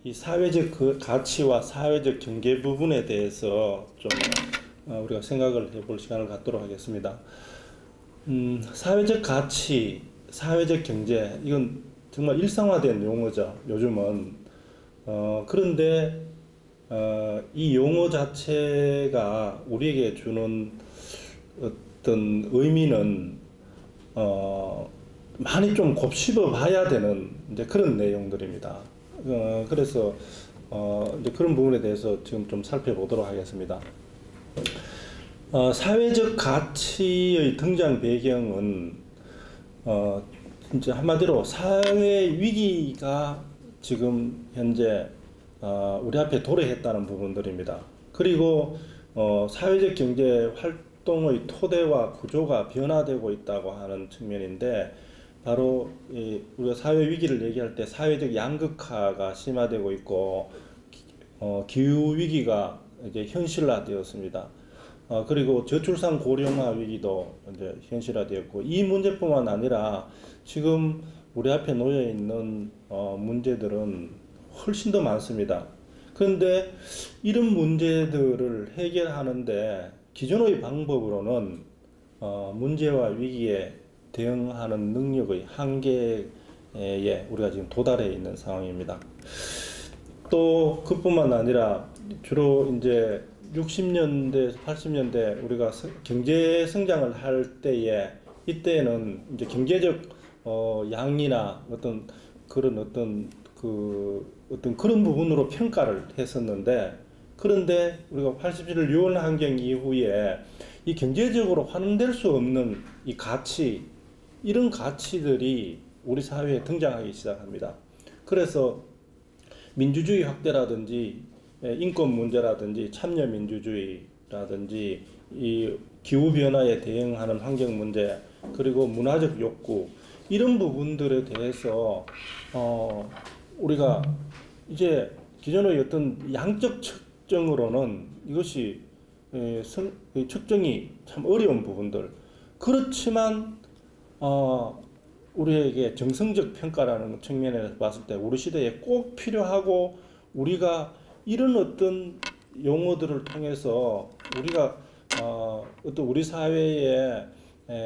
이 사회적 그 가치와 사회적 경계 부분에 대해서 좀 우리가 생각을 해볼 시간을 갖도록 하겠습니다. 사회적 가치, 사회적 경제, 이건 정말 일상화된 용어죠. 요즘은. 그런데 이 용어 자체가 우리에게 주는 어떤 의미는 많이 좀 곱씹어 봐야 되는 이제 그런 내용들입니다. 그래서 이제 그런 부분에 대해서 지금 좀 살펴보도록 하겠습니다. 사회적 가치의 등장 배경은 진짜 한마디로 사회 위기가 지금 현재 우리 앞에 도래했다는 부분들입니다. 그리고 사회적 경제 활동의 토대와 구조가 변화되고 있다고 하는 측면인데, 바로 우리가 사회 위기를 얘기할 때 사회적 양극화가 심화되고 있고 기후 위기가 이제 현실화되었습니다. 그리고 저출산 고령화 위기도 이제 현실화되었고, 이 문제뿐만 아니라 지금 우리 앞에 놓여 있는 문제들은 훨씬 더 많습니다. 그런데 이런 문제들을 해결하는데 기존의 방법으로는 문제와 위기에 대응하는 능력의 한계에 우리가 지금 도달해 있는 상황입니다. 또 그뿐만 아니라 주로 이제 60년대, 80년대 우리가 경제 성장을 할 때에, 이때는 이제 경제적 양이나 어떤 그런 그런 부분으로 평가를 했었는데, 그런데 우리가 87년 유월 환경 이후에 이 경제적으로 환원될 수 없는 이 가치, 이런 가치들이 우리 사회에 등장하기 시작합니다. 그래서 민주주의 확대라든지 인권 문제라든지 참여 민주주의라든지 이 기후 변화에 대응하는 환경 문제, 그리고 문화적 욕구, 이런 부분들에 대해서 우리가 이제 기존의 어떤 양적 측정으로는 이것이 측정이 참 어려운 부분들, 그렇지만 우리에게 정성적 평가라는 측면에서 봤을 때 우리 시대에 꼭 필요하고, 우리가 이런 어떤 용어들을 통해서 우리가 어떤 우리 사회에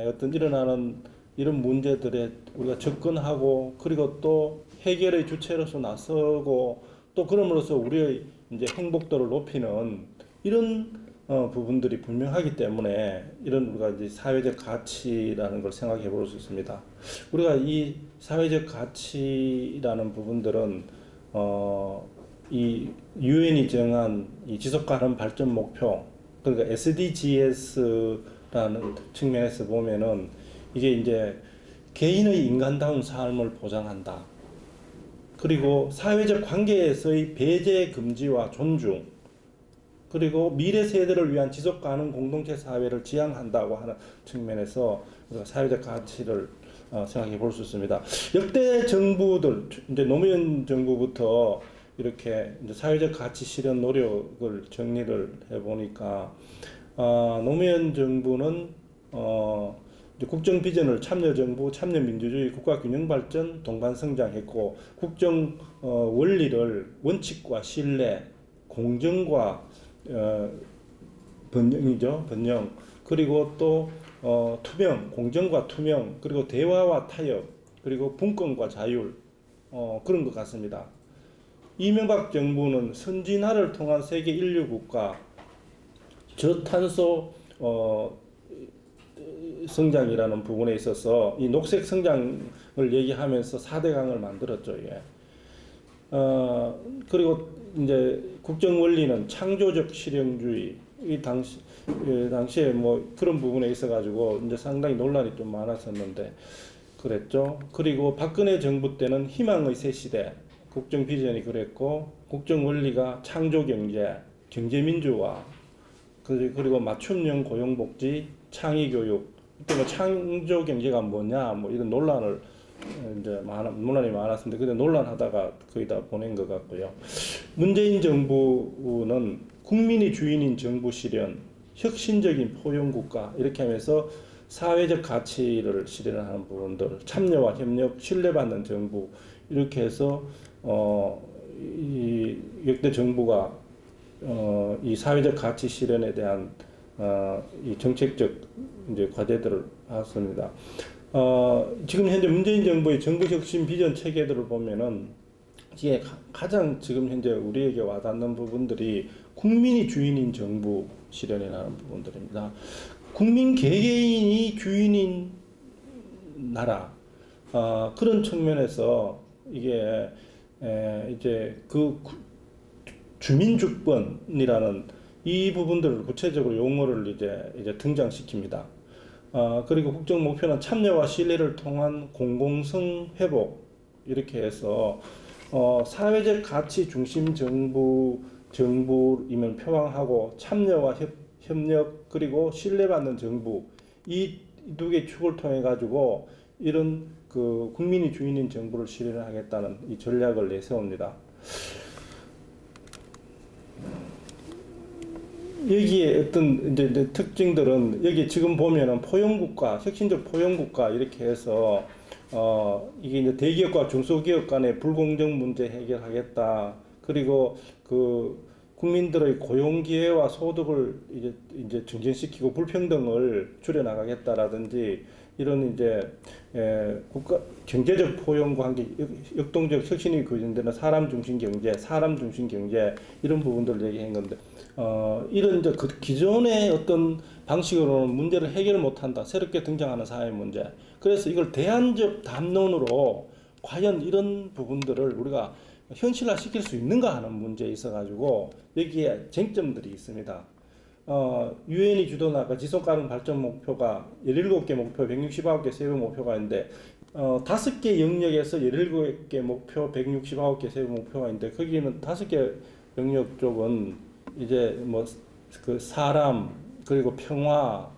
어떤 일어나는 이런 문제들에 우리가 접근하고, 그리고 또 해결의 주체로서 나서고, 또 그럼으로써 우리의 이제 행복도를 높이는 이런 부분들이 분명하기 때문에, 이런 우리가 이제 사회적 가치라는 걸 생각해 볼 수 있습니다. 우리가 이 사회적 가치라는 부분들은 이 유엔이 정한 이 지속 가능 발전 목표, 그러니까 SDGs라는 측면에서 보면은 이게 이제 개인의 인간다운 삶을 보장한다. 그리고 사회적 관계에서의 배제 금지와 존중, 그리고 미래 세대를 위한 지속 가능 공동체 사회를 지향한다고 하는 측면에서 우리가 사회적 가치를 생각해 볼 수 있습니다. 역대 정부들, 이제 노무현 정부부터 이렇게 이제 사회적 가치 실현 노력을 정리를 해 보니까, 노무현 정부는 이제 국정 비전을 참여정부, 참여민주주의, 국가균형발전, 동반성장했고, 국정 원리를 원칙과 신뢰, 공정과 번영이죠, 번영. 그리고 또 투명, 공정과 투명, 그리고 대화와 타협, 그리고 분권과 자율, 그런 것 같습니다. 이명박 정부는 선진화를 통한 세계 인류 국가, 저탄소 성장이라는 부분에 있어서 이 녹색 성장을 얘기하면서 4대 강을 만들었죠. 예. 그리고 이제 국정 원리는 창조적 실용주의, 이 당시에 뭐 그런 부분에 있어가지고 이제 상당히 논란이 좀 많았었는데 그랬죠. 그리고 박근혜 정부 때는 희망의 새 시대, 국정 비전이 그랬고, 국정 원리가 창조 경제, 경제 민주화, 그리고 맞춤형 고용복지, 창의 교육. 그때 뭐 창조 경제가 뭐냐, 뭐 이런 논란을 이제 논란이 많았는데, 근데 논란하다가 거의 다 보낸 것 같고요. 문재인 정부는 국민이 주인인 정부 실현, 혁신적인 포용국가, 이렇게 하면서 사회적 가치를 실현하는 부분들, 참여와 협력, 신뢰받는 정부, 이렇게 해서 이 역대 정부가 이 사회적 가치 실현에 대한 이 정책적 이제 과제들을 하였습니다. 지금 현재 문재인 정부의 정부 혁신 비전 체계들을 보면은 이게 가장 지금 현재 우리에게 와닿는 부분들이 국민이 주인인 정부 실현에 나는 부분들입니다. 국민 개개인이 주인인 나라, 그런 측면에서 이게 이제 그 주민주권이라는 이 부분들을 구체적으로 용어를 이제 등장시킵니다. 그리고 국정 목표는 참여와 신뢰를 통한 공공성 회복, 이렇게 해서 사회적 가치 중심 정부임을 표방하고 참여와 협력 그리고 신뢰받는 정부, 이 두 개의 축을 통해 가지고 이런 그 국민이 주인인 정부를 실현하겠다는 이 전략을 내세웁니다. 여기에 어떤 이제 특징들은, 여기 지금 보면은 포용국가, 혁신적 포용국가 이렇게 해서 이게 이제 대기업과 중소기업 간의 불공정 문제 해결하겠다. 그리고 그 국민들의 고용 기회와 소득을 이제 증진시키고 불평등을 줄여나가겠다라든지, 이런 이제 국가 경제적 포용과 함께 역동적 혁신이 구현되는 사람 중심 경제, 사람 중심 경제, 이런 부분들을 얘기한 건데, 이런 이제 그 기존의 어떤 방식으로는 문제를 해결 못한다. 새롭게 등장하는 사회 문제. 그래서 이걸 대안적 담론으로 과연 이런 부분들을 우리가 현실화 시킬 수 있는가 하는 문제에 있어 가지고 여기에 쟁점들이 있습니다. 유엔이 주도나가 지속가능 발전 목표가 17개 목표, 169개 세부 목표가 있는데, 5개 영역에서 17개 목표, 169개 세부 목표가 있는데, 거기는 5개 영역 쪽은 이제 뭐 그 사람, 그리고 평화,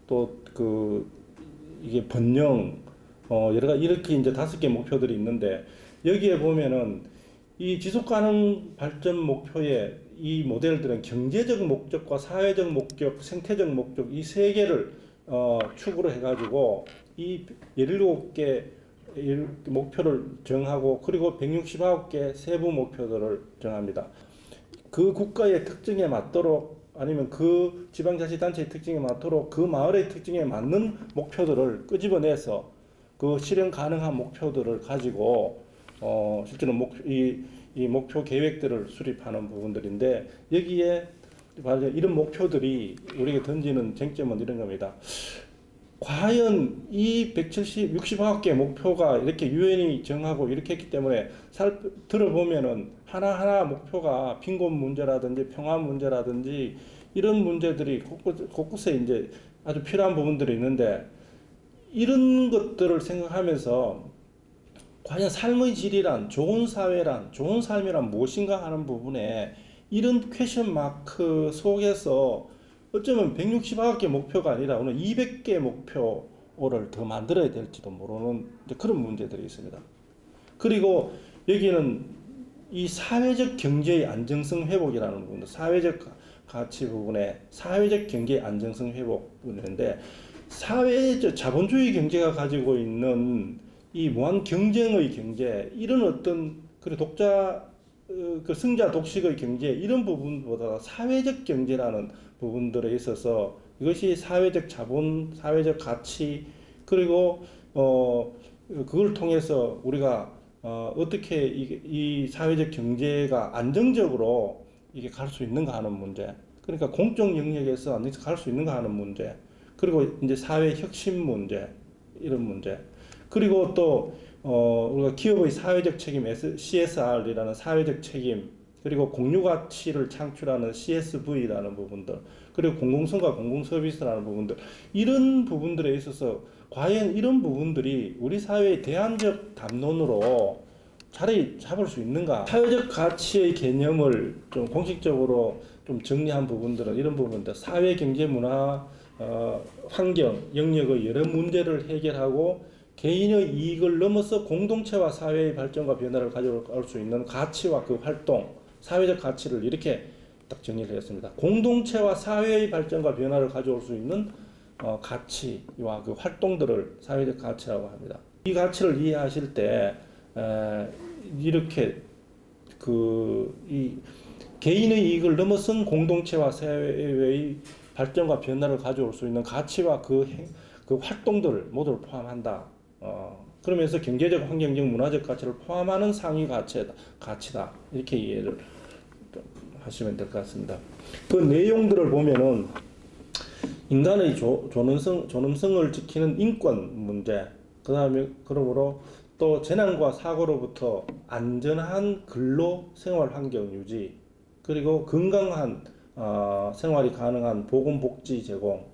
또 그 이게 번영, 여러 가지 이렇게 이제 5개 목표들이 있는데, 여기에 보면은 이 지속가능 발전 목표의 이 모델들은 경제적 목적과 사회적 목적, 생태적 목적, 이 세 개를 축으로 해가지고 이 17개 목표를 정하고, 그리고 169개 세부 목표들을 정합니다. 그 국가의 특징에 맞도록, 아니면 그 지방자치단체의 특징에 맞도록 그 마을의 특징에 맞는 목표들을 끄집어내서 그 실현 가능한 목표들을 가지고 실제로 이 목표 계획들을 수립하는 부분들인데, 여기에 바로 이런 목표들이 우리에게 던지는 쟁점은 이런 겁니다. 과연 이 169개 목표가 이렇게 유엔이 정하고 이렇게 했기 때문에 들어보면은 하나하나 목표가 빈곤 문제라든지 평화 문제라든지 이런 문제들이 곳곳에 이제 아주 필요한 부분들이 있는데, 이런 것들을 생각하면서 과연 삶의 질이란, 좋은 사회란, 좋은 삶이란 무엇인가 하는 부분에 이런 퀘션 마크 속에서 어쩌면 169개 목표가 아니라 오늘 200개 목표를 더 만들어야 될지도 모르는 그런 문제들이 있습니다. 그리고 여기는 이 사회적 경제의 안정성 회복이라는 부분, 사회적 가치 부분에 사회적 경제의 안정성 회복 부분인데, 사회적 자본주의 경제가 가지고 있는 이 무한 경쟁의 경제, 이런 어떤 그 그 승자 독식의 경제, 이런 부분보다 사회적 경제라는 부분들에 있어서 이것이 사회적 자본, 사회적 가치, 그리고 그걸 통해서 우리가 어떻게 이 사회적 경제가 안정적으로 이게 갈 수 있는가 하는 문제, 그러니까 공적 영역에서 갈 수 있는가 하는 문제, 그리고 이제 사회 혁신 문제, 이런 문제, 그리고 또 우리가 기업의 사회적 책임 CSR이라는 사회적 책임, 그리고 공유 가치를 창출하는 CSV라는 부분들, 그리고 공공성과 공공 서비스라는 부분들, 이런 부분들에 있어서 과연 이런 부분들이 우리 사회의 대안적 담론으로 자리 잡을 수 있는가? 사회적 가치의 개념을 좀 공식적으로 좀 정리한 부분들은 이런 부분들, 사회, 경제, 문화, 환경, 영역의 여러 문제를 해결하고 개인의 이익을 넘어서 공동체와 사회의 발전과 변화를 가져올 수 있는 가치와 그 활동, 사회적 가치를 이렇게 딱 정리를 했습니다. 공동체와 사회의 발전과 변화를 가져올 수 있는 가치와 그 활동들을 사회적 가치라고 합니다. 이 가치를 이해하실 때 이렇게 이 개인의 이익을 넘어선 공동체와 사회의 발전과 변화를 가져올 수 있는 가치와 그 활동들을 모두 포함한다. 그러면서 경제적, 환경적, 문화적 가치를 포함하는 상위 가치다. 이렇게 이해를 하시면 될 것 같습니다. 그 내용들을 보면은 인간의 존엄성을 지키는 인권 문제, 그 다음에 그러므로 또 재난과 사고로부터 안전한 근로 생활 환경 유지, 그리고 건강한 생활이 가능한 보건복지 제공,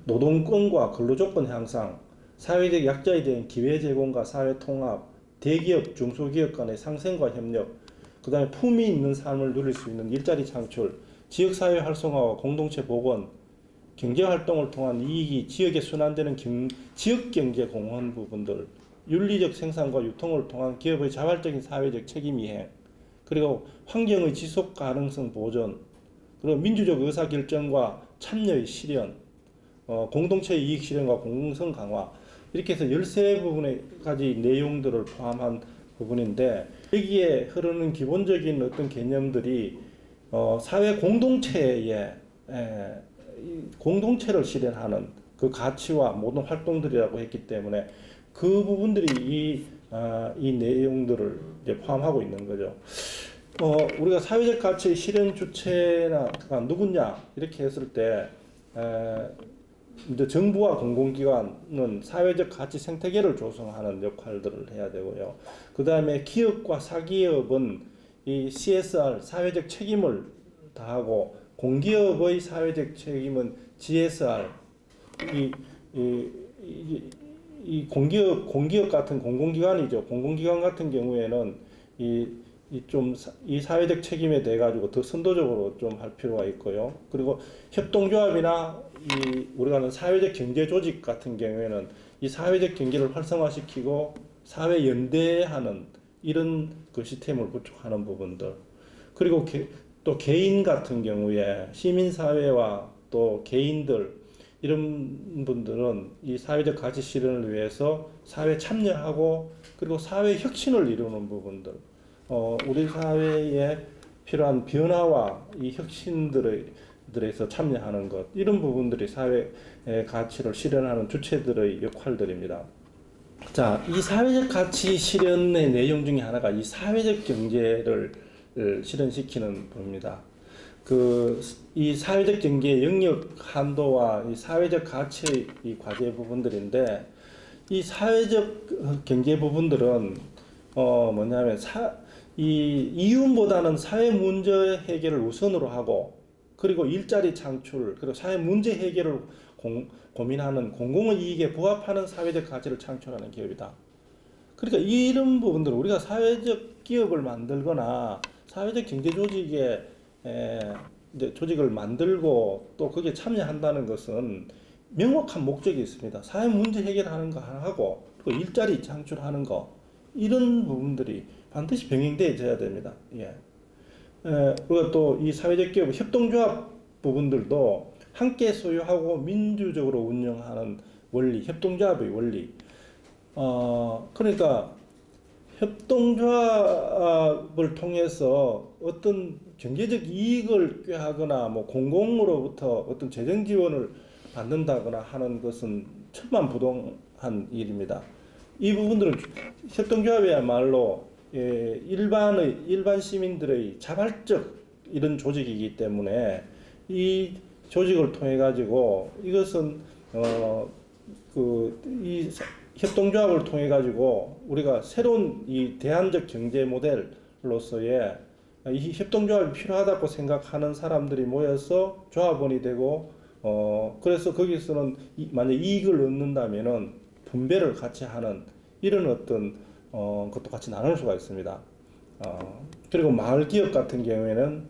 노동권과 근로조건 향상, 사회적 약자에 대한 기회 제공과 사회 통합, 대기업, 중소기업 간의 상생과 협력, 그 다음에 품위 있는 삶을 누릴 수 있는 일자리 창출, 지역사회 활성화와 공동체 복원, 경제활동을 통한 이익이 지역에 순환되는 지역경제 공헌 부분들, 윤리적 생산과 유통을 통한 기업의 자발적인 사회적 책임 이행, 그리고 환경의 지속 가능성 보존, 그리고 민주적 의사결정과 참여의 실현, 공동체의 이익 실현과 공공성 강화, 이렇게 해서 13부분의 내용들을 포함한 부분인데, 여기에 흐르는 기본적인 어떤 개념들이 사회 공동체를 실현하는 그 가치와 모든 활동들이라고 했기 때문에 그 부분들이 이 내용들을 이제 포함하고 있는 거죠. 우리가 사회적 가치의 실현 주체가 누구냐 이렇게 했을 때 이제 정부와 공공기관은 사회적 가치 생태계를 조성하는 역할들을 해야 되고요. 그 다음에 기업과 사기업은 이 CSR 사회적 책임을 다하고, 공기업의 사회적 책임은 GSR. 이 공기업 같은 공공기관이죠. 공공기관 같은 경우에는 이 사회적 책임에 대해 가지고 더 선도적으로 좀 할 필요가 있고요. 그리고 협동조합이나 우리가 하는 사회적 경제 조직 같은 경우에는 이 사회적 경제를 활성화시키고 사회 연대하는 이런 그 시스템을 구축하는 부분들. 그리고 또 개인 같은 경우에 시민사회와 또 개인들 이런 분들은 이 사회적 가치 실현을 위해서 사회 참여하고, 그리고 사회 혁신을 이루는 부분들, 우리 사회에 필요한 변화와 이 혁신들에서 참여하는 것, 이런 부분들이 사회의 가치를 실현하는 주체들의 역할들입니다. 자, 이 사회적 가치 실현의 내용 중에 하나가 이 사회적 경제를 실현시키는 부분입니다. 이 사회적 경제의 영역 한도와 이 사회적 가치의 이 과제 부분들인데, 이 사회적 경제 부분들은 뭐냐면 이 이윤보다는 사회 문제 해결을 우선으로 하고, 그리고 일자리 창출, 그리고 사회 문제 해결을 고민하는 공공의 이익에 부합하는 사회적 가치를 창출하는 기업이다. 그러니까 이런 부분들은 우리가 사회적 기업을 만들거나 사회적 경제 조직에 이제 조직을 만들고 또 거기에 참여한다는 것은 명확한 목적이 있습니다. 사회 문제 해결하는 거 하고, 그리고 일자리 창출하는 거, 이런 부분들이 반드시 병행되어야 됩니다. 그리고 또 이 사회적 기업 협동조합 부분들도 함께 소유하고 민주적으로 운영하는 원리, 협동조합의 원리. 그러니까 협동조합을 통해서 어떤 경제적 이익을 꾀하거나 뭐 공공으로부터 어떤 재정 지원을 받는다거나 하는 것은 천만부동한 일입니다. 이 부분들은 협동조합이야말로 일반 시민들의 자발적 이런 조직이기 때문에 이 조직을 통해 가지고 이것은 이 협동조합을 통해 가지고 우리가 새로운 이 대안적 경제 모델로서의 이 협동조합이 필요하다고 생각하는 사람들이 모여서 조합원이 되고, 그래서 거기서는 만약 이익을 얻는다면은 분배를 같이 하는 이런 어떤 것도 같이 나눌 수가 있습니다. 그리고 마을 기업 같은 경우에는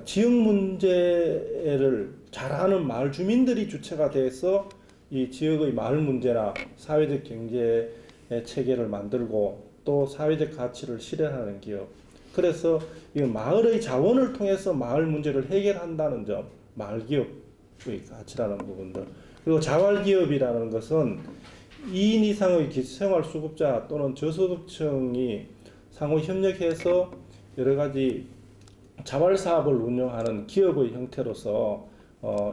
지역 문제를 잘 아는 마을 주민들이 주체가 돼서 이 지역의 마을 문제나 사회적 경제 체계를 만들고 또 사회적 가치를 실현하는 기업. 그래서 이 마을의 자원을 통해서 마을 문제를 해결한다는 점, 마을 기업의 가치라는 부분들. 그리고 자활기업이라는 것은 2인 이상의 생활수급자 또는 저소득층이 상호 협력해서 여러 가지 자발 사업을 운영하는 기업의 형태로서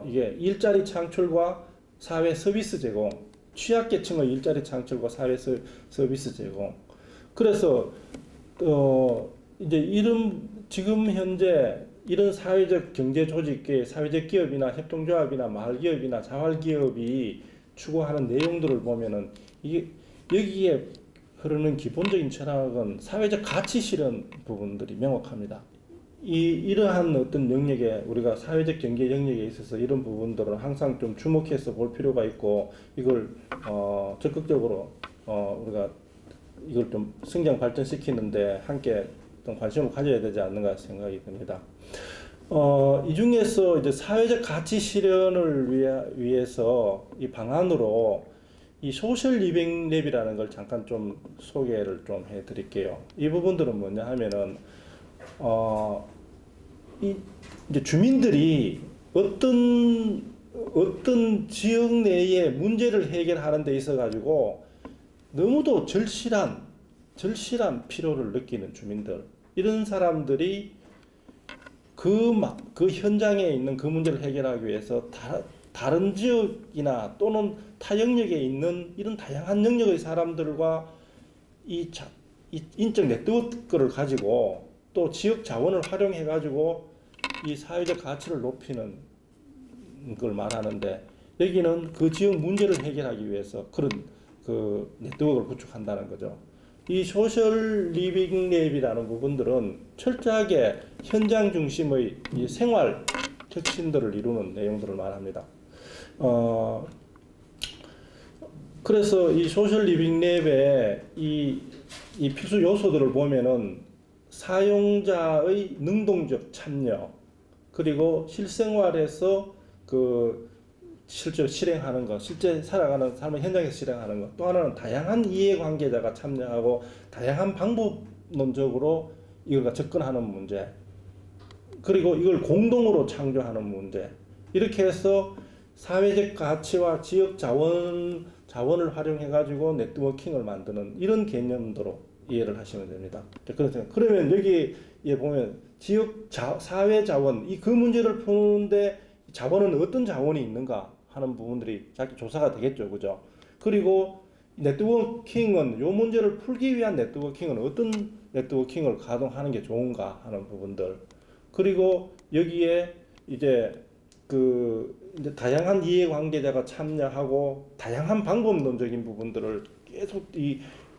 이게 일자리 창출과 사회 서비스 제공, 취약계층의 일자리 창출과 사회 서비스 제공. 그래서 이제 이런 지금 현재 이런 사회적 경제 조직의 사회적 기업이나 협동조합이나 마을기업이나 자활기업이 추구하는 내용들을 보면은 이게 여기에 흐르는 기본적인 철학은 사회적 가치 실현 부분들이 명확합니다. 이러한 어떤 영역에 우리가 사회적 경제 영역에 있어서 이런 부분들을 항상 좀 주목해서 볼 필요가 있고 이걸 적극적으로 우리가 이걸 좀 성장 발전시키는데 함께 좀 관심을 가져야 되지 않는가 생각이 듭니다. 이 중에서 이제 사회적 가치 실현을 위해서 이 방안으로 이 소셜 리빙 랩이라는 걸 잠깐 좀 소개를 좀 해드릴게요. 이 부분들은 뭐냐 하면은 이제 주민들이 어떤 지역 내의 문제를 해결하는 데 있어 가지고 너무도 절실한 필요를 느끼는 주민들, 이런 사람들이 그 현장에 있는 그 문제를 해결하기 위해서 다른 지역이나 또는 타 영역에 있는 이런 다양한 영역의 사람들과 이 인적 네트워크를 가지고 또 지역 자원을 활용해 가지고 이 사회적 가치를 높이는 걸 말하는데, 여기는 그 지역 문제를 해결하기 위해서 그런 그 네트워크를 구축한다는 거죠. 이 소셜 리빙 랩이라는 부분들은 철저하게 현장 중심의 이 생활 혁신들을 이루는 내용들을 말합니다. 그래서 이 소셜 리빙 랩의 이 필수 요소들을 보면은 사용자의 능동적 참여, 그리고 실생활에서 실제로 실행하는 것, 실제 살아가는 삶의 현장에서 실행하는 것, 또 하나는 다양한 이해관계자가 참여하고 다양한 방법론적으로 이걸 접근하는 문제, 그리고 이걸 공동으로 창조하는 문제, 이렇게 해서 사회적 가치와 지역 자원을 활용해 가지고 네트워킹을 만드는 이런 개념으로 이해를 하시면 됩니다. 그러면 여기에 보면 지역 사회 자원, 그 문제를 푸는데 자원은 어떤 자원이 있는가 하는 부분들이 자기 조사가 되겠죠, 그죠? 그리고 네트워킹은 이 문제를 풀기 위한 네트워킹은 어떤 네트워킹을 가동하는 게 좋은가 하는 부분들, 그리고 여기에 이제 이제 다양한 이해관계자가 참여하고 다양한 방법론적인 부분들을 계속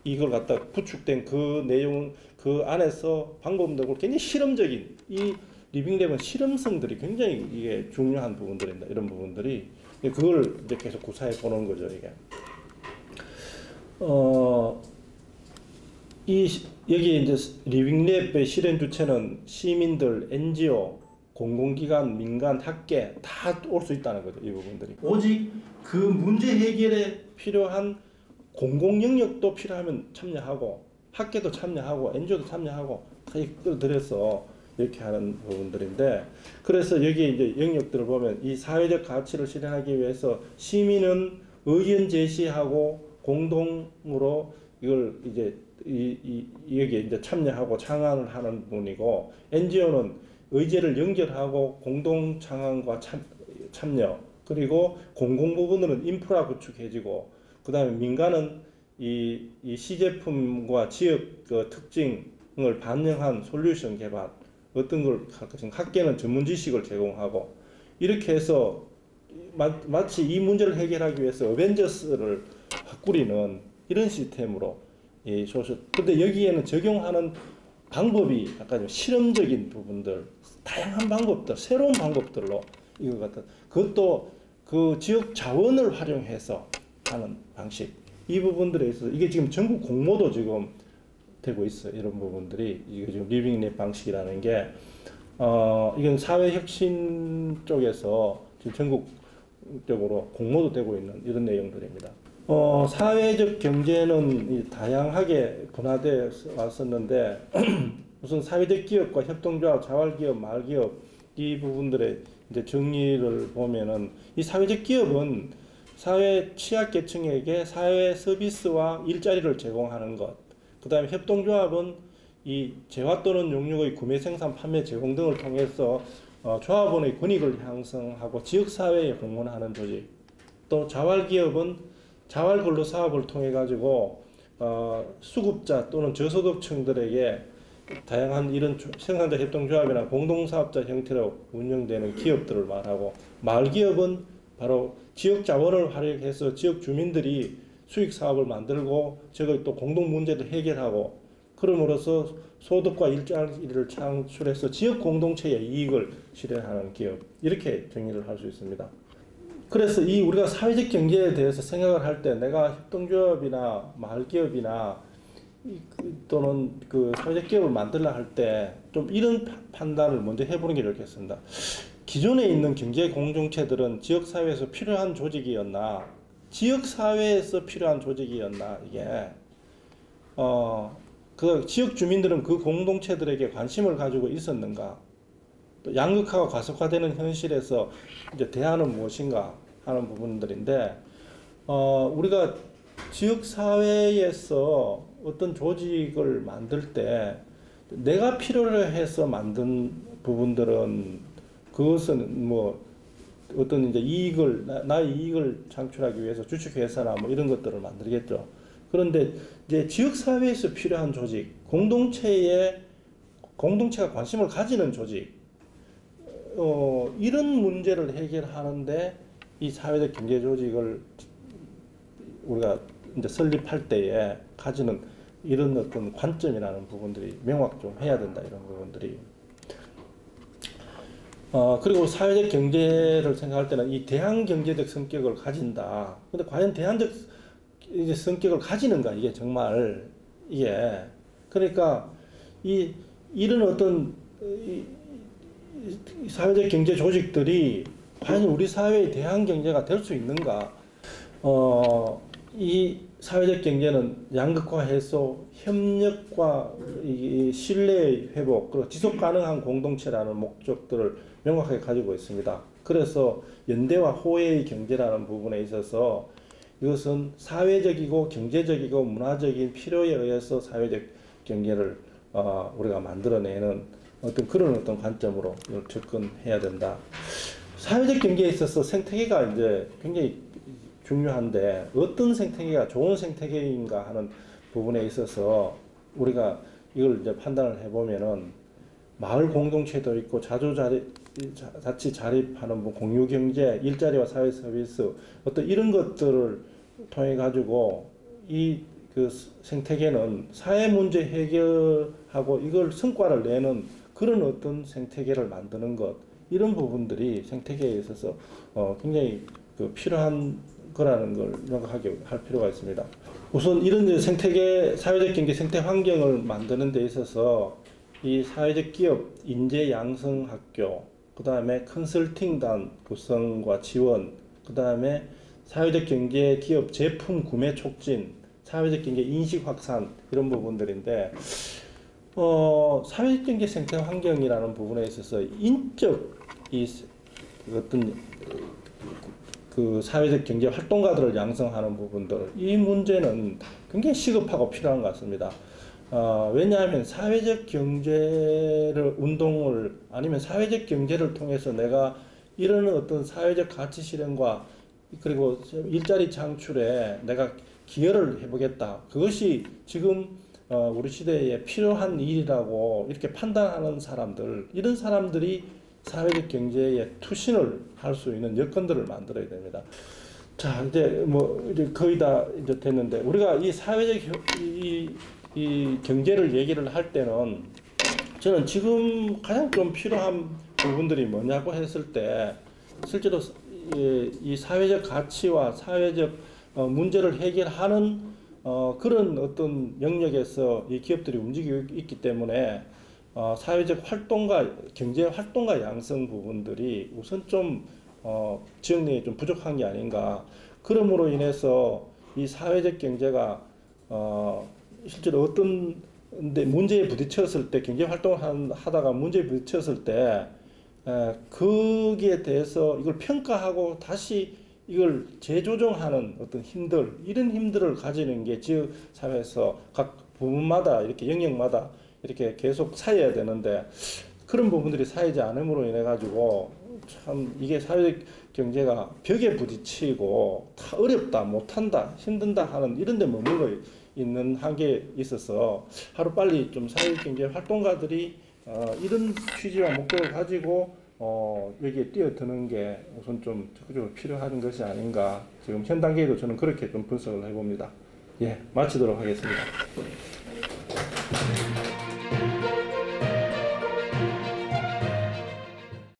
이걸 갖다 구축된 그 내용, 그 안에서 방법론적으로 굉장히 실험적인, 이 리빙랩은 실험성들이 굉장히 이게 중요한 부분들입니다. 이런 부분들이 그걸 이제 계속 구사해 보는 거죠, 이게. 여기 이제 리빙랩의 실현 주체는 시민들, NGO, 공공기관, 민간, 학계 다 올 수 있다는 거죠, 이 부분들이. 오직 그 문제 해결에 필요한 공공 영역도 필요하면 참여하고, 학계도 참여하고, NGO도 참여하고 다 끌어들여서 이렇게 하는 부분들인데, 그래서 여기 이제 영역들을 보면 이 사회적 가치를 실현하기 위해서 시민은 의견 제시하고 공동으로 이걸 이제 여기에 이제 참여하고 창안을 하는 부분이고, NGO는 의제를 연결하고 공동 창안과 참여, 그리고 공공 부분은 인프라 구축해지고, 그 다음에 민간은 이 시제품과 지역 특징을 반영한 솔루션 개발, 어떤 걸 할 것인가, 학계는 전문 지식을 제공하고, 이렇게 해서 마치 이 문제를 해결하기 위해서 어벤져스를 꾸리는 이런 시스템으로 근데 여기에는 적용하는 방법이 아까 좀 실험적인 부분들, 다양한 방법들, 새로운 방법들로 이거 같은, 그것도 그 지역 자원을 활용해서 하는 방식, 이 부분들에 있어서 이게 지금 전국 공모도 지금 되고 있어요. 이런 부분들이 이게 지금 리빙랩 방식이라는 게 이건 사회혁신 쪽에서 지금 전국적으로 공모도 되고 있는 이런 내용들입니다. 사회적 경제는 다양하게 분화되어 왔었는데 우선 사회적 기업과 협동조합, 자활기업, 마을기업 이 부분들의 이제 정의를 보면은, 이 사회적 기업은 사회 취약계층에게 사회 서비스와 일자리를 제공하는 것, 그 다음에 협동조합은 이 재화 또는 용역의 구매, 생산, 판매, 제공 등을 통해서 조합원의 권익을 향상하고 지역사회에 공헌하는 조직. 또 자활기업은 자활근로 사업을 통해 가지고 수급자 또는 저소득층들에게 다양한 이런 생산자 협동조합이나 공동사업자 형태로 운영되는 기업들을 말하고, 마을기업은 바로 지역 자원을 활용해서 지역 주민들이 수익 사업을 만들고 저걸 또 공동 문제를 해결하고 그럼으로써 소득과 일자리를 창출해서 지역 공동체의 이익을 실현하는 기업, 이렇게 정의를 할 수 있습니다. 그래서 이 우리가 사회적 경제에 대해서 생각을 할 때 내가 협동조합이나 마을기업이나 또는 그 사회적 기업을 만들려 할 때 좀 이런 판단을 먼저 해보는 게 좋겠습니다. 기존에 있는 경제 공동체들은 지역사회에서 필요한 조직이었나, 지역사회에서 필요한 조직이었나, 이게 그 지역 주민들은 그 공동체들에게 관심을 가지고 있었는가, 또 양극화가 가속화되는 현실에서 이제 대안은 무엇인가 하는 부분들인데, 우리가 지역사회에서 어떤 조직을 만들 때 내가 필요로 해서 만든 부분들은 그것은 뭐 어떤 이제 나의 이익을 창출하기 위해서 주식회사나 뭐 이런 것들을 만들겠죠. 그런데 이제 지역사회에서 필요한 조직, 공동체가 관심을 가지는 조직, 이런 문제를 해결하는데 이 사회적 경제 조직을 우리가 이제 설립할 때에 가지는 이런 어떤 관점이라는 부분들이 명확 좀 해야 된다, 이런 부분들이. 그리고 사회적 경제를 생각할 때는 이 대항 경제적 성격을 가진다. 근데 과연 대항적 이제 성격을 가지는가, 이게 정말 이게. 그러니까 이런 어떤 사회적 경제 조직들이 과연 우리 사회의 대항 경제가 될 수 있는가? 이 사회적 경제는 양극화 해소, 협력과 이 신뢰의 회복, 그리고 지속 가능한 공동체라는 목적들을 명확하게 가지고 있습니다. 그래서 연대와 호혜의 경제라는 부분에 있어서 이것은 사회적이고 경제적이고 문화적인 필요에 의해서 사회적 경제를 우리가 만들어내는 그런 어떤 관점으로 접근해야 된다. 사회적 경제에 있어서 생태계가 이제 굉장히 중요한데 어떤 생태계가 좋은 생태계인가 하는 부분에 있어서 우리가 이걸 이제 판단을 해보면은 마을 공동체도 있고 자치 자립하는 공유 경제, 일자리와 사회 서비스, 어떤 이런 것들을 통해 가지고 그 생태계는 사회 문제 해결하고 이걸 성과를 내는 그런 어떤 생태계를 만드는 것, 이런 부분들이 생태계에 있어서 굉장히 필요한 거라는 걸 명확하게 할 필요가 있습니다. 우선 이런 생태계, 사회적 경제 생태 환경을 만드는 데 있어서 이 사회적 기업 인재 양성 학교, 그 다음에 컨설팅단 구성과 지원, 그 다음에 사회적 경제 기업 제품 구매 촉진, 사회적 경제 인식 확산, 이런 부분들인데, 사회적 경제 생태 환경이라는 부분에 있어서 인적 어떤 그 사회적 경제 활동가들을 양성하는 부분들, 이 문제는 굉장히 시급하고 필요한 것 같습니다. 왜냐하면 사회적 경제를 운동을 아니면 사회적 경제를 통해서 내가 이런 어떤 사회적 가치 실현과 그리고 일자리 창출에 내가 기여를 해보겠다. 그것이 지금 우리 시대에 필요한 일이라고 이렇게 판단하는 사람들, 이런 사람들이 사회적 경제에 투신을 할 수 있는 여건들을 만들어야 됩니다. 자, 이제 이제 거의 다 이제 됐는데, 우리가 이 사회적 이 경제를 얘기를 할 때는 저는 지금 가장 좀 필요한 부분들이 뭐냐고 했을 때, 실제로 이 사회적 가치와 사회적 문제를 해결하는 그런 어떤 영역에서 이 기업들이 움직이고 있기 때문에 사회적 활동가, 경제 활동가 양성 부분들이 우선 좀 지역 내에 좀 부족한 게 아닌가. 그러므로 인해서 이 사회적 경제가 실제로 어떤 문제에 부딪혔을 때, 경제 활동을 하다가 문제에 부딪혔을 때 거기에 대해서 이걸 평가하고 다시 이걸 재조정하는 어떤 힘들, 이런 힘들을 가지는 게 지역 사회에서 각 부문마다 이렇게 영역마다 이렇게 계속 쌓여야 되는데 그런 부분들이 쌓이지 않음으로 인해 가지고 참 이게 사회 경제가 벽에 부딪히고 다 어렵다, 못한다, 힘든다 하는 이런 데 머물러 있는 한계에 있어서 하루빨리 좀 사회 경제 활동가들이 이런 취지와 목적을 가지고 여기에 뛰어드는 게 우선 좀 적극적으로 필요한 것이 아닌가 지금 현 단계에도 저는 그렇게 좀 분석을 해봅니다. 예, 마치도록 하겠습니다.